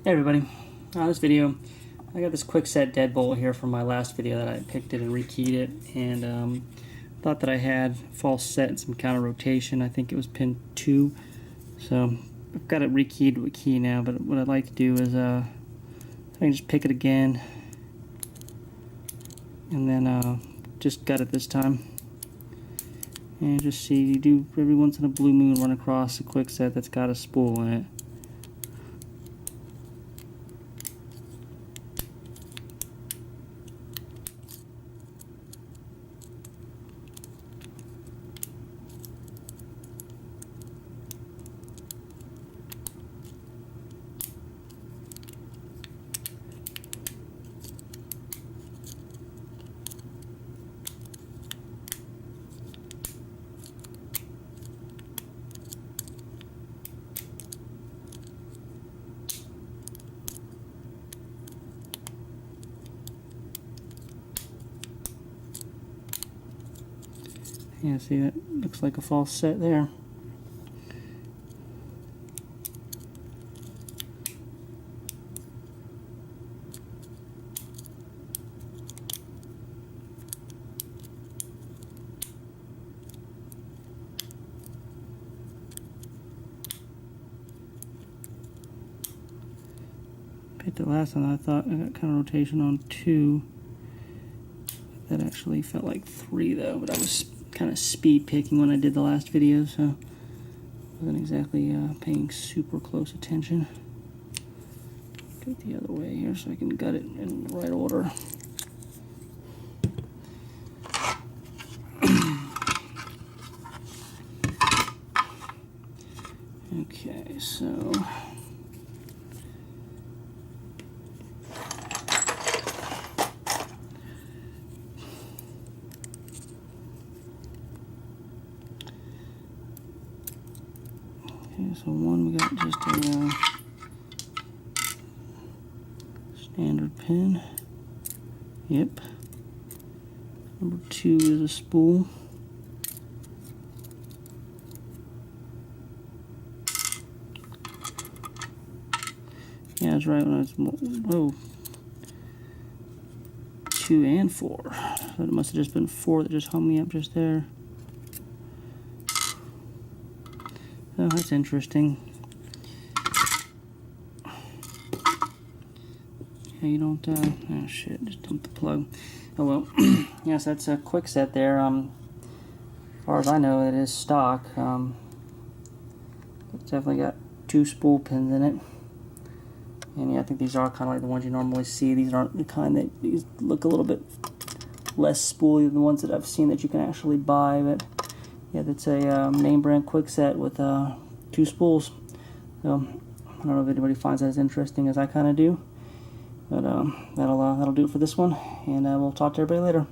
Hey everybody, this video I got this Kwikset Deadbolt here from my last video that I picked it and rekeyed it, and thought that I had false set and some counter rotation. I think it was pin 2, so I've got it rekeyed with key now, but what I'd like to do is I can just pick it again and then just gut it this time and just see. You do every once in a blue moon run across a Kwikset that's got a spool in it. Yeah, see, that looks like a false set there. Picked it last time. I thought I got kind of rotation on 2. That actually felt like 3 though, but I was kind of speed picking when I did the last video, so I wasn't exactly paying super close attention. Go the other way here so I can gut it in the right order. Okay, so one, we got just a standard pin. Yep. Number 2 is a spool. Yeah, that's right. When I was 2 and 4. So it must have just been 4 that just hung me up just there. Oh, that's interesting. Yeah, you don't, oh shit, just dumped the plug. Oh well, yes, that's a Kwikset there. As far as I know, it is stock. It's definitely got 2 spool pins in it. And yeah, I think these are kind of like the ones you normally see. These aren't the kind that these look a little bit less spooly than the ones that I've seen that you can actually buy, but yeah, that's a name brand Kwikset with 2 spools. So I don't know if anybody finds that as interesting as I kind of do, but that'll do it for this one, and we'll talk to everybody later.